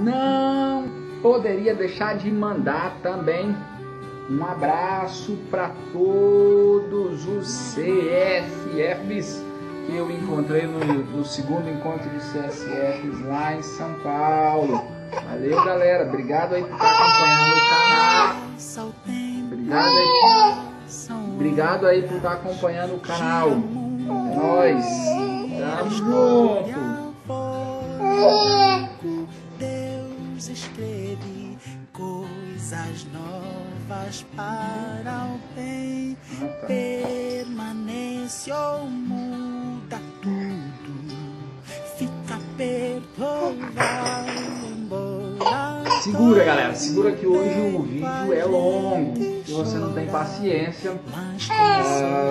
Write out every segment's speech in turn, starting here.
não poderia deixar de mandar também um abraço para todos os CSFs que eu encontrei no segundo encontro de CSFs lá em São Paulo. Valeu, galera. Obrigado aí por estar acompanhando o canal. Obrigado aí por estar acompanhando o canal. É nóis. Tamo junto. Deus escreve coisas novas para o bem. Permanece ou muda tudo. Fica perto ou vai embora. Segura, galera. Segura que hoje o vídeo é longo. Se você não tem paciência,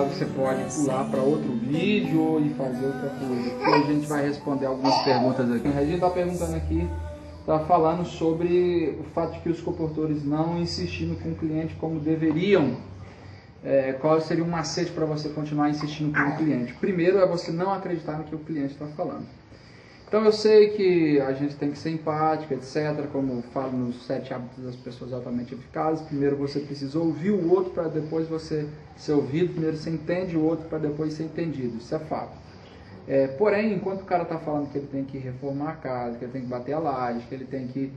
você pode pular para outro vídeo e fazer outra coisa. Porque a gente vai responder algumas perguntas aqui. A Regina está perguntando aqui, está falando sobre o fato de que os comportadores não insistindo com o cliente como deveriam. Qual seria um macete para você continuar insistindo com o cliente? Primeiro é você não acreditar no que o cliente está falando. Então eu sei que a gente tem que ser empático, etc. Como eu falo nos 7 hábitos das pessoas altamente eficazes. Primeiro você precisa ouvir o outro para depois você ser ouvido. Primeiro você entende o outro para depois ser entendido. Isso é fato. Porém, enquanto o cara está falando que ele tem que reformar a casa, que ele tem que bater a laje, que ele tem que,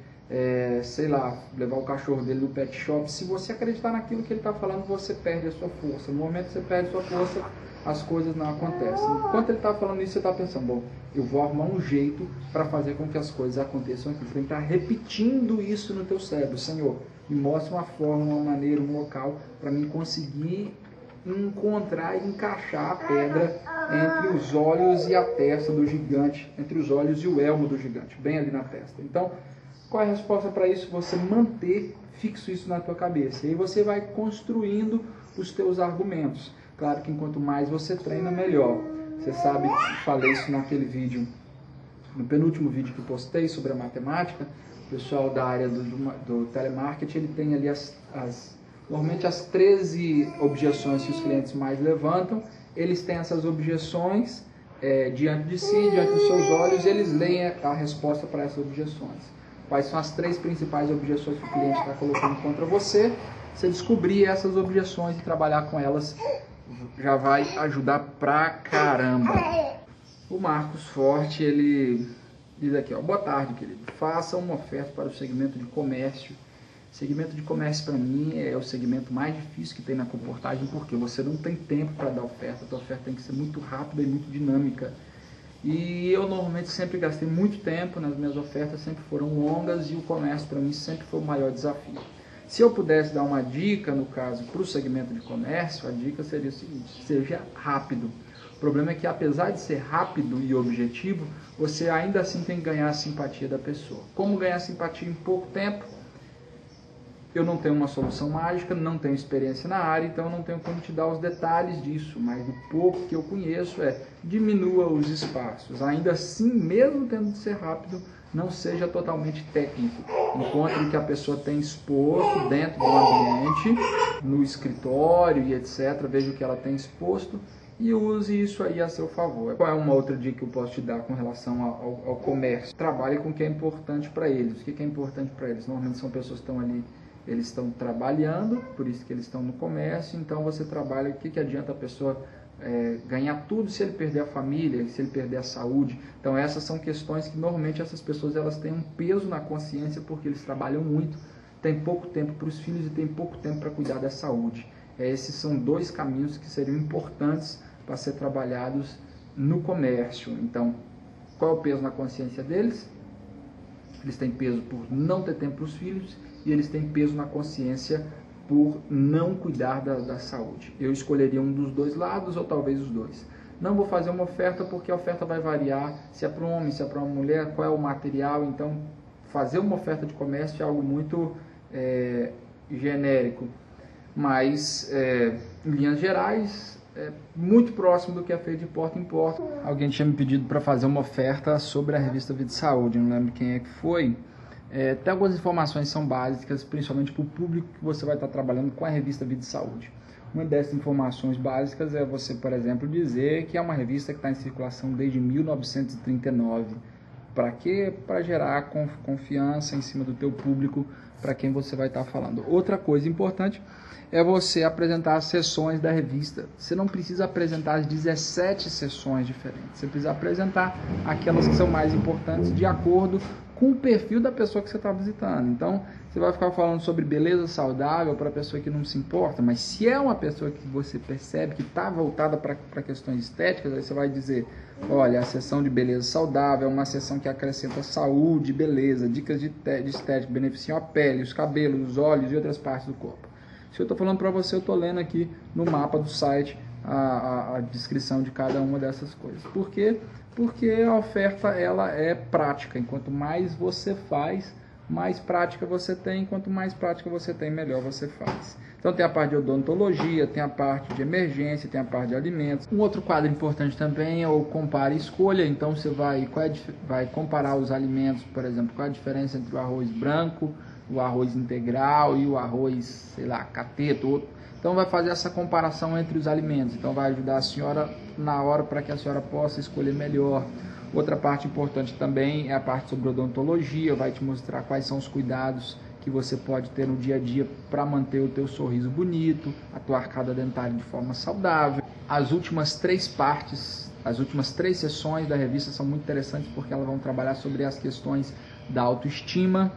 sei lá, levar o cachorro dele no pet shop, se você acreditar naquilo que ele está falando, você perde a sua força. No momento que você perde a sua força, as coisas não acontecem. Enquanto ele está falando isso, você está pensando, bom, eu vou arrumar um jeito para fazer com que as coisas aconteçam aqui. Você tem que estar repetindo isso no teu cérebro. Senhor, me mostra uma forma, uma maneira, um local para mim conseguir encontrar e encaixar a pedra entre os olhos e a testa do gigante, entre os olhos e o elmo do gigante, bem ali na testa. Então, qual é a resposta para isso? Você manter fixo isso na tua cabeça. E aí você vai construindo os teus argumentos. Claro que enquanto mais você treina, melhor. Você sabe, falei isso naquele vídeo, no penúltimo vídeo que eu postei sobre a matemática. O pessoal da área do telemarketing, ele tem ali normalmente as 13 objeções que os clientes mais levantam. Eles têm essas objeções diante de si, diante dos seus olhos, e eles leem a resposta para essas objeções. Quais são as 3 principais objeções que o cliente está colocando contra você? Você descobrir essas objeções e trabalhar com elas já vai ajudar pra caramba. O Marcos Forte, ele diz aqui, ó, boa tarde, querido. Faça uma oferta para o segmento de comércio. Segmento de comércio para mim é o segmento mais difícil que tem na comportagem, porque você não tem tempo para dar oferta. A tua oferta tem que ser muito rápida e muito dinâmica. E eu normalmente sempre gastei muito tempo nas minhas ofertas, sempre foram longas, e o comércio para mim sempre foi o maior desafio. Se eu pudesse dar uma dica, no caso, para o segmento de comércio, a dica seria o seguinte: seja rápido. O problema é que, apesar de ser rápido e objetivo, você ainda assim tem que ganhar a simpatia da pessoa. Como ganhar simpatia em pouco tempo? Eu não tenho uma solução mágica, não tenho experiência na área, então eu não tenho como te dar os detalhes disso, mas o pouco que eu conheço diminua os espaços. Ainda assim, mesmo tendo de ser rápido, não seja totalmente técnico. Encontre o que a pessoa tem exposto dentro do ambiente, no escritório e etc. Veja o que ela tem exposto e use isso aí a seu favor. Qual é uma outra dica que eu posso te dar com relação ao comércio? Trabalhe com o que é importante para eles. O que é importante para eles? Normalmente são pessoas que estão ali, eles estão trabalhando, por isso que eles estão no comércio. Então você trabalha, o que adianta a pessoa ganhar tudo se ele perder a família, se ele perder a saúde? Então essas são questões que normalmente essas pessoas elas têm um peso na consciência, porque eles trabalham muito, têm pouco tempo para os filhos e têm pouco tempo para cuidar da saúde. Esses são 2 caminhos que seriam importantes para ser trabalhados no comércio. Então, qual é o peso na consciência deles? Eles têm peso por não ter tempo para os filhos, e eles têm peso na consciência por não cuidar da saúde. Eu escolheria um dos 2 lados, ou talvez os 2. Não vou fazer uma oferta porque a oferta vai variar, se é para um homem, se é para uma mulher, qual é o material. Então, fazer uma oferta de comércio é algo muito genérico, mas em linhas gerais, muito próximo do que é feito de porta em porta. Alguém tinha me pedido para fazer uma oferta sobre a revista Vida e Saúde, não lembro quem é que foi. Tem algumas informações que são básicas, principalmente para o público que você vai estar trabalhando com a revista Vida e Saúde. Uma dessas informações básicas é você, por exemplo, dizer que é uma revista que está em circulação desde 1939. Para quê? Para gerar confiança em cima do teu público, para quem você vai estar falando. Outra coisa importante é você apresentar as sessões da revista. Você não precisa apresentar as 17 sessões diferentes. Você precisa apresentar aquelas que são mais importantes de acordo com o perfil da pessoa que você está visitando. Então, você vai ficar falando sobre beleza saudável para a pessoa que não se importa, mas se é uma pessoa que você percebe que está voltada para questões estéticas, aí você vai dizer, olha, a sessão de beleza saudável é uma sessão que acrescenta saúde, beleza, dicas de estética, beneficiam a pele, os cabelos, os olhos e outras partes do corpo. Se eu estou falando para você, eu estou lendo aqui no mapa do site a descrição de cada uma dessas coisas. Por quê? Porque a oferta ela é prática. Enquanto mais você faz, mais prática você tem. Quanto mais prática você tem, melhor você faz. Então tem a parte de odontologia, tem a parte de emergência, tem a parte de alimentos. Um outro quadro importante também é o compare e escolha. Então você vai comparar os alimentos, por exemplo, qual é a diferença entre o arroz branco, o arroz integral e o arroz, sei lá, cateto. Então vai fazer essa comparação entre os alimentos. Então vai ajudar a senhora na hora para que a senhora possa escolher melhor. Outra parte importante também é a parte sobre odontologia. Vai te mostrar quais são os cuidados que você pode ter no dia a dia para manter o teu sorriso bonito, a tua arcada dentária de forma saudável. As últimas 3 partes, as últimas 3 sessões da revista são muito interessantes porque elas vão trabalhar sobre as questões da autoestima,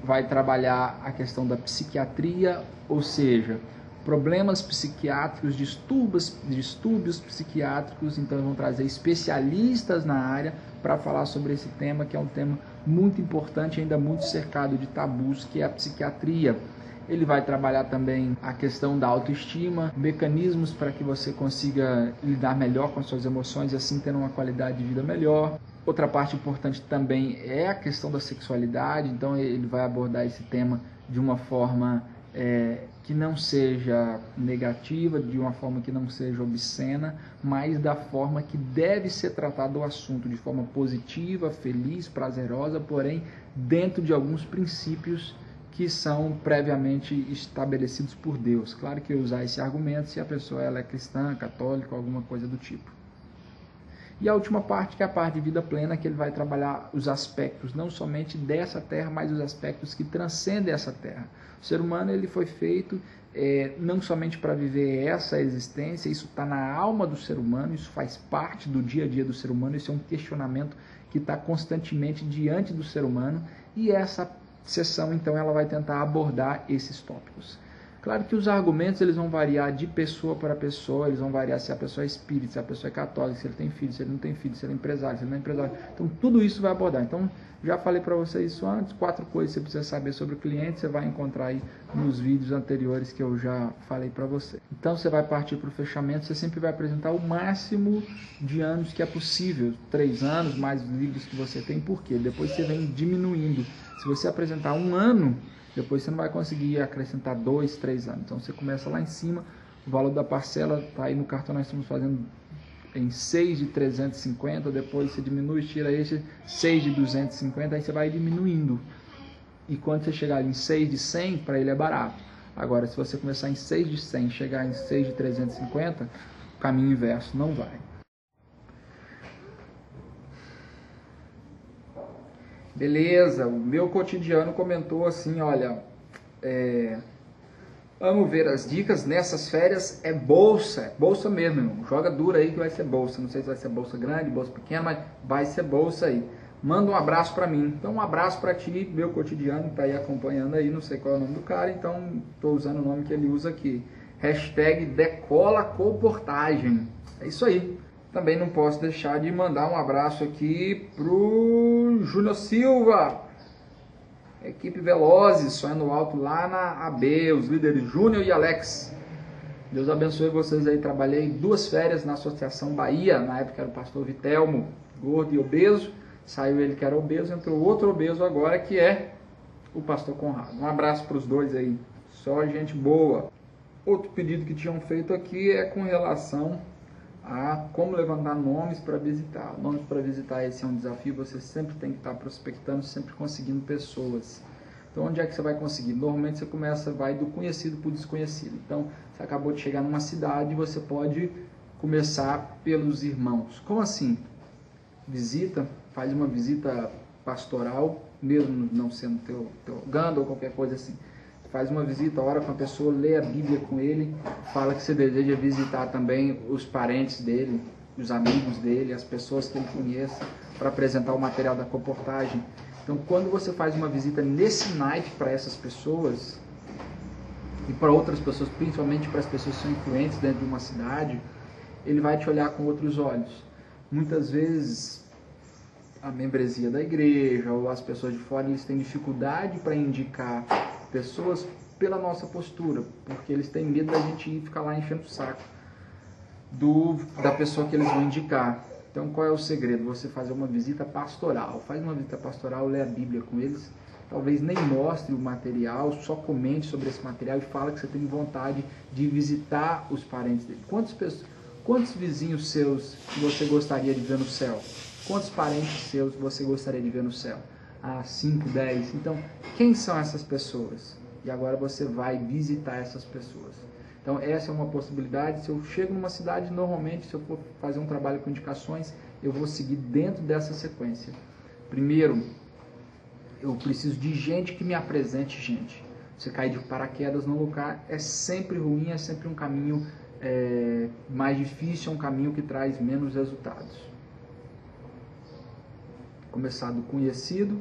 vai trabalhar a questão da psiquiatria, ou seja, problemas psiquiátricos, distúrbios psiquiátricos. Então vão trazer especialistas na área para falar sobre esse tema, que é um tema muito importante, ainda muito cercado de tabus, que é a psiquiatria. Ele vai trabalhar também a questão da autoestima, mecanismos para que você consiga lidar melhor com as suas emoções e assim ter uma qualidade de vida melhor. Outra parte importante também é a questão da sexualidade, então ele vai abordar esse tema de uma forma que não seja negativa, de uma forma que não seja obscena, mas da forma que deve ser tratado o assunto, de forma positiva, feliz, prazerosa, porém dentro de alguns princípios que são previamente estabelecidos por Deus. Claro que usar esse argumento se a pessoa ela é cristã, católica, alguma coisa do tipo. E a última parte, que é a parte de vida plena, que ele vai trabalhar os aspectos, não somente dessa terra, mas os aspectos que transcendem essa terra. O ser humano ele foi feito não somente para viver essa existência, isso está na alma do ser humano, isso faz parte do dia a dia do ser humano, isso é um questionamento que está constantemente diante do ser humano, e essa sessão, então, ela vai tentar abordar esses tópicos. Claro que os argumentos eles vão variar de pessoa para pessoa, eles vão variar se a pessoa é espírita, se a pessoa é católica, se ele tem filho, se ele não tem filho, se ele é empresário, se ele não é empresário. Então tudo isso vai abordar. Então já falei para vocês isso antes, 4 coisas que você precisa saber sobre o cliente, você vai encontrar aí nos vídeos anteriores que eu já falei para você. Então você vai partir para o fechamento, você sempre vai apresentar o máximo de anos que é possível, 3 anos, mais livros que você tem, por quê? Depois você vem diminuindo. Se você apresentar 1 ano, depois você não vai conseguir acrescentar 2, 3 anos. Então você começa lá em cima, o valor da parcela está aí no cartão, nós estamos fazendo em 6 de 350, depois você diminui, tira esse 6 de 250, aí você vai diminuindo. E quando você chegar em 6 de 100, para ele é barato. Agora, se você começar em 6 de 100 e chegar em 6 de 350, o caminho inverso não vai. Beleza, o meu cotidiano comentou assim, olha, amo ver as dicas, nessas férias é bolsa mesmo, irmão. Joga duro aí que vai ser bolsa, não sei se vai ser bolsa grande, bolsa pequena, mas vai ser bolsa aí. Manda um abraço pra mim, então um abraço pra ti, meu cotidiano, que tá aí acompanhando aí, não sei qual é o nome do cara, então tô usando o nome que ele usa aqui. Hashtag Decola Comportagem, é isso aí. Também não posso deixar de mandar um abraço aqui pro Júnior Silva, equipe Velozes, sonhando alto lá na AB, os líderes Júnior e Alex. Deus abençoe vocês aí. Trabalhei 2 férias na Associação Bahia, na época era o pastor Vitelmo, gordo e obeso. Saiu ele que era obeso, entrou outro obeso agora que é o pastor Conrado. Um abraço para os dois aí, só gente boa. Outro pedido que tinham feito aqui é com relação a como levantar nomes para visitar. Nomes para visitar, esse é um desafio, você sempre tem que estar prospectando, sempre conseguindo pessoas. Então onde é que você vai conseguir? Normalmente você vai do conhecido para o desconhecido. Então você acabou de chegar numa cidade, você pode começar pelos irmãos. Como assim? visita, faz uma visita pastoral, mesmo não sendo teologando ou qualquer coisa assim. Faz uma visita, ora com a pessoa, lê a Bíblia com ele, fala que você deseja visitar também os parentes dele, os amigos dele, as pessoas que ele conheça, para apresentar o material da comportagem. Então, quando você faz uma visita nesse naipe para essas pessoas, e para outras pessoas, principalmente para as pessoas que são influentes dentro de uma cidade, ele vai te olhar com outros olhos. Muitas vezes, a membresia da igreja ou as pessoas de fora, eles têm dificuldade para indicar pessoas pela nossa postura, porque eles têm medo da gente ir ficar lá enchendo o saco da pessoa que eles vão indicar. Então, qual é o segredo? Você fazer uma visita pastoral. Faz uma visita pastoral, lê a Bíblia com eles, talvez nem mostre o material, só comente sobre esse material e fala que você tem vontade de visitar os parentes dele. Quantos vizinhos seus você gostaria de ver no céu? Quantos parentes seus você gostaria de ver no céu? 5, 10. Então, quem são essas pessoas? E agora você vai visitar essas pessoas. Então, essa é uma possibilidade. Se eu chego numa cidade, normalmente, se eu for fazer um trabalho com indicações, eu vou seguir dentro dessa sequência. Primeiro, eu preciso de gente que me apresente gente. Você cair de paraquedas num lugar é sempre ruim, é sempre um caminho mais difícil, é um caminho que traz menos resultados. Começar do conhecido,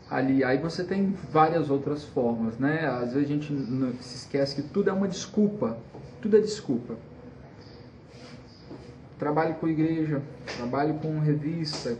aí você tem várias outras formas, né? Às vezes a gente se esquece que tudo é uma desculpa, tudo é desculpa. Trabalho com igreja, trabalho com revista,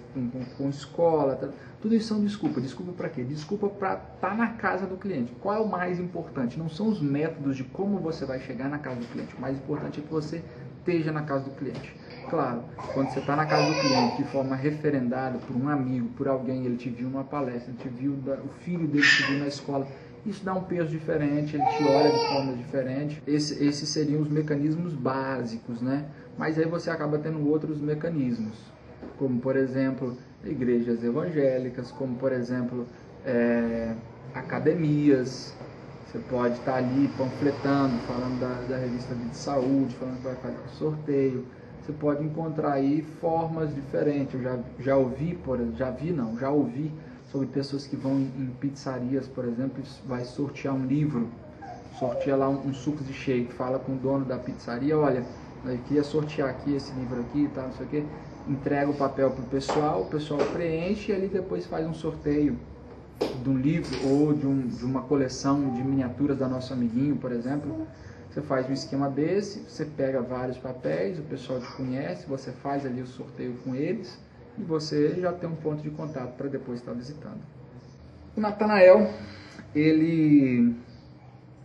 com escola, tudo isso são desculpas. Desculpa para quê? Desculpa para estar na casa do cliente. Qual é o mais importante? Não são os métodos de como você vai chegar na casa do cliente. O mais importante é que você esteja na casa do cliente. Claro, quando você está na casa do cliente de forma referendada por um amigo, por alguém, ele te viu numa palestra, ele te viu, o filho dele te viu na escola, isso dá um peso diferente, ele te olha de forma diferente. Esses seriam os mecanismos básicos, né? Mas aí você acaba tendo outros mecanismos, como por exemplo, igrejas evangélicas, como por exemplo, academias. Você pode estar ali panfletando, falando da revista Vida e Saúde, falando que vai fazer um sorteio. Você pode encontrar aí formas diferentes. Eu já ouvi sobre pessoas que vão em pizzarias, por exemplo, e vai sortear um livro, sorteia lá um suco de shake, fala com o dono da pizzaria, olha, eu queria sortear aqui esse livro aqui e tal, não sei o que, entrega o papel para o pessoal preenche e ali depois faz um sorteio de um livro ou de uma coleção de miniaturas da nosso amiguinho, por exemplo. Você faz um esquema desse, você pega vários papéis, o pessoal te conhece, você faz ali o sorteio com eles e você já tem um ponto de contato para depois estar visitando. O Natanael, ele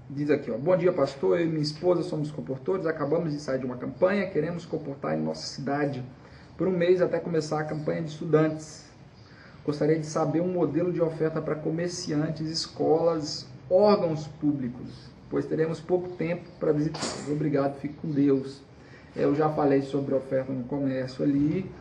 diz aqui, ó, bom dia pastor, eu e minha esposa somos comportores, acabamos de sair de uma campanha, queremos comportar em nossa cidade por um mês até começar a campanha de estudantes. Gostaria de saber um modelo de oferta para comerciantes, escolas, órgãos públicos, pois teremos pouco tempo para visitar. Obrigado, fique com Deus. Eu já falei sobre oferta no comércio ali.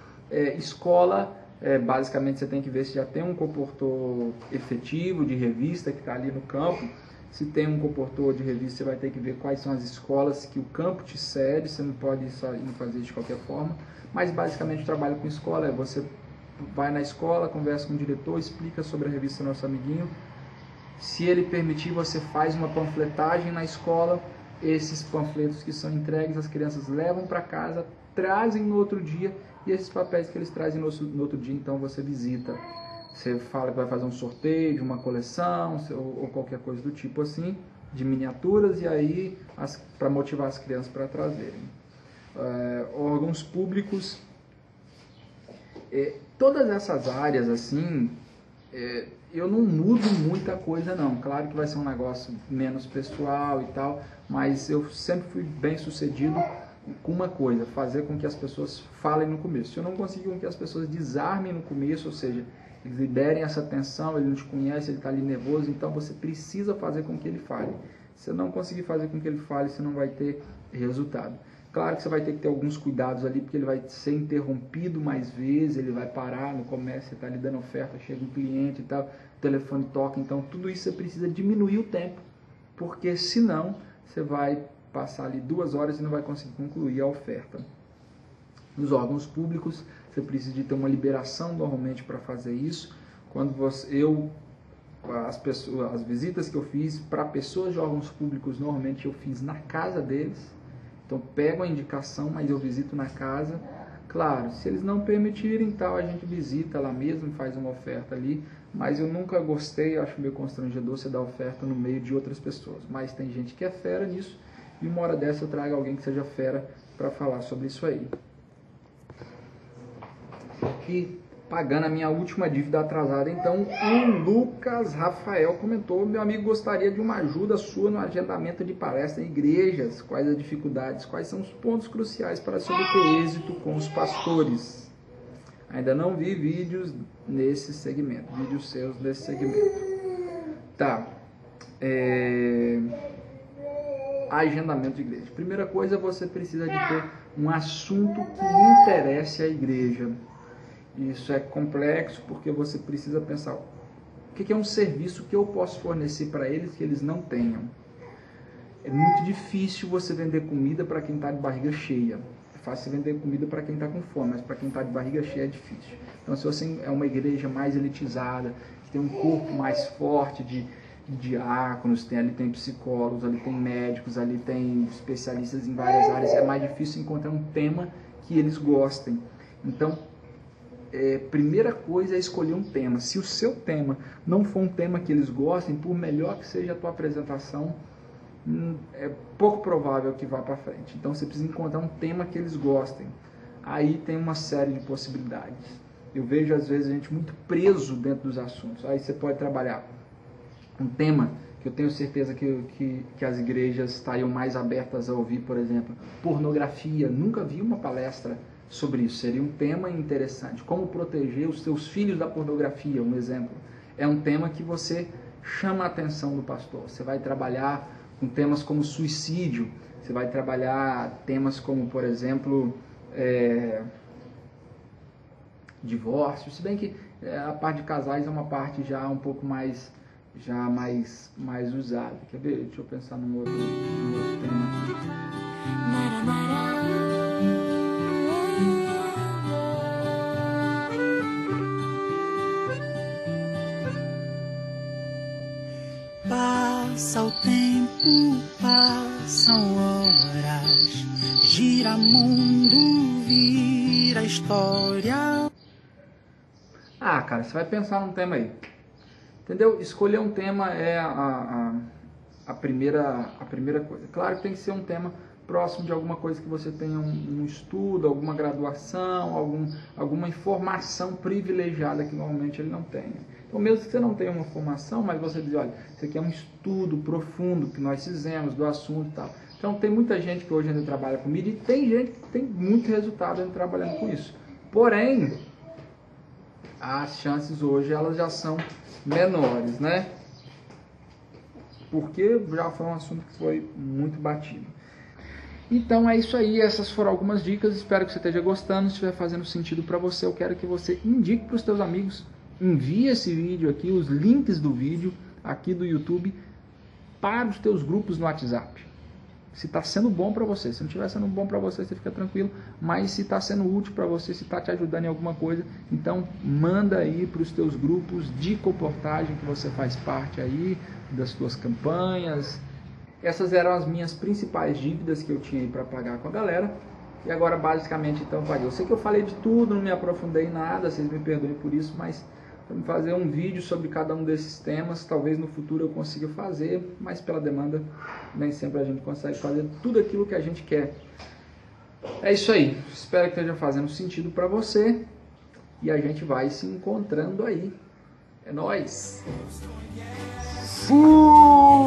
Escola, basicamente você tem que ver se já tem um comportor efetivo de revista que está ali no campo. Se tem um comportor de revista, você vai ter que ver quais são as escolas que o campo te cede, você não pode só ir fazer de qualquer forma. Mas basicamente o trabalho com escola você vai na escola, conversa com o diretor, explica sobre a revista Nosso Amiguinho. Se ele permitir, você faz uma panfletagem na escola, esses panfletos que são entregues, as crianças levam para casa, trazem no outro dia, e esses papéis que eles trazem no outro dia, então você visita. Você fala que vai fazer um sorteio de uma coleção, ou qualquer coisa do tipo assim, de miniaturas, e aí para motivar as crianças para trazerem. Órgãos públicos, todas essas áreas assim, eu não mudo muita coisa não, claro que vai ser um negócio menos pessoal e tal, mas eu sempre fui bem sucedido com uma coisa, fazer com que as pessoas falem no começo. Se eu não conseguir com que as pessoas desarmem no começo, ou seja, eles lhe derem essa atenção, ele não te conhece, ele está ali nervoso, então você precisa fazer com que ele fale. Se eu não conseguir fazer com que ele fale, você não vai ter resultado. Claro que você vai ter que ter alguns cuidados ali, porque ele vai ser interrompido mais vezes, ele vai parar no comércio, você está ali dando oferta, chega um cliente e tal, o telefone toca, então tudo isso você precisa diminuir o tempo, porque senão você vai passar ali 2 horas e não vai conseguir concluir a oferta. Nos órgãos públicos, você precisa de ter uma liberação normalmente para fazer isso. Quando as visitas que eu fiz para pessoas de órgãos públicos, normalmente eu fiz na casa deles. Então pego a indicação, mas eu visito na casa. Claro, se eles não permitirem, tal, a gente visita lá mesmo, faz uma oferta ali. Mas eu nunca gostei, acho meio constrangedor você dar oferta no meio de outras pessoas. Mas tem gente que é fera nisso, e uma hora dessa eu trago alguém que seja fera para falar sobre isso aí. E pagando a minha última dívida atrasada, então o Lucas Rafael comentou: meu amigo, gostaria de uma ajuda sua no agendamento de palestra em igrejas. Quais as dificuldades? Quais são os pontos cruciais para se obter êxito com os pastores? Ainda não vi vídeos nesse segmento, vídeos seus nesse segmento. Tá. Agendamento de igreja. Primeira coisa, você precisa de ter um assunto que interesse a igreja. Isso é complexo porque você precisa pensar o que é um serviço que eu posso fornecer para eles que eles não tenham. É muito difícil você vender comida para quem está de barriga cheia. É fácil vender comida para quem está com fome, mas para quem está de barriga cheia é difícil. Então, se você é uma igreja mais elitizada, que tem um corpo mais forte de diáconos, ali tem psicólogos, ali tem médicos, ali tem especialistas em várias áreas, é mais difícil encontrar um tema que eles gostem. Então, primeira coisa é escolher um tema. Se o seu tema não for um tema que eles gostem, por melhor que seja a tua apresentação, é pouco provável que vá para frente. Então você precisa encontrar um tema que eles gostem. Aí tem uma série de possibilidades. Eu vejo às vezes a gente muito preso dentro dos assuntos. Aí você pode trabalhar um tema que eu tenho certeza que as igrejas estariam mais abertas a ouvir, por exemplo, pornografia. Nunca vi uma palestra sobre isso. Seria um tema interessante. Como proteger os seus filhos da pornografia, um exemplo. É um tema que você chama a atenção do pastor. Você vai trabalhar com temas como suicídio. Você vai trabalhar temas como, por exemplo, divórcio. Se bem que a parte de casais é uma parte já um pouco mais usada. Quer ver? Deixa eu pensar num outro tema. Passa o tempo, passam horas, gira mundo, vira história. Ah, cara, você vai pensar num tema aí. Entendeu? Escolher um tema é a primeira coisa. Claro que tem que ser um tema próximo de alguma coisa que você tenha um estudo, alguma graduação, alguma informação privilegiada que normalmente ele não tenha. Então, mesmo que você não tenha uma formação, mas você diz, olha, isso aqui é um estudo profundo que nós fizemos do assunto e tal. Então, tem muita gente que hoje ainda trabalha com mídia e tem gente que tem muito resultado ainda trabalhando com isso. Porém, as chances hoje elas já são menores, né? Porque já foi um assunto que foi muito batido. Então é isso aí, essas foram algumas dicas, espero que você esteja gostando. Se estiver fazendo sentido para você, eu quero que você indique para os teus amigos, envie esse vídeo aqui, os links do vídeo aqui do YouTube para os teus grupos no WhatsApp. Se está sendo bom para você, se não estiver sendo bom para você, você fica tranquilo, mas se está sendo útil para você, se está te ajudando em alguma coisa, então manda aí para os teus grupos de comportagem que você faz parte aí, das tuas campanhas. Essas eram as minhas principais dívidas que eu tinha aí para pagar com a galera. E agora basicamente então paguei. Eu sei que eu falei de tudo, não me aprofundei em nada, vocês me perdoem por isso, mas vamos fazer um vídeo sobre cada um desses temas. Talvez no futuro eu consiga fazer, mas pela demanda nem sempre a gente consegue fazer tudo aquilo que a gente quer. É isso aí. Espero que esteja fazendo sentido para você. E a gente vai se encontrando aí. É nóis! Fui!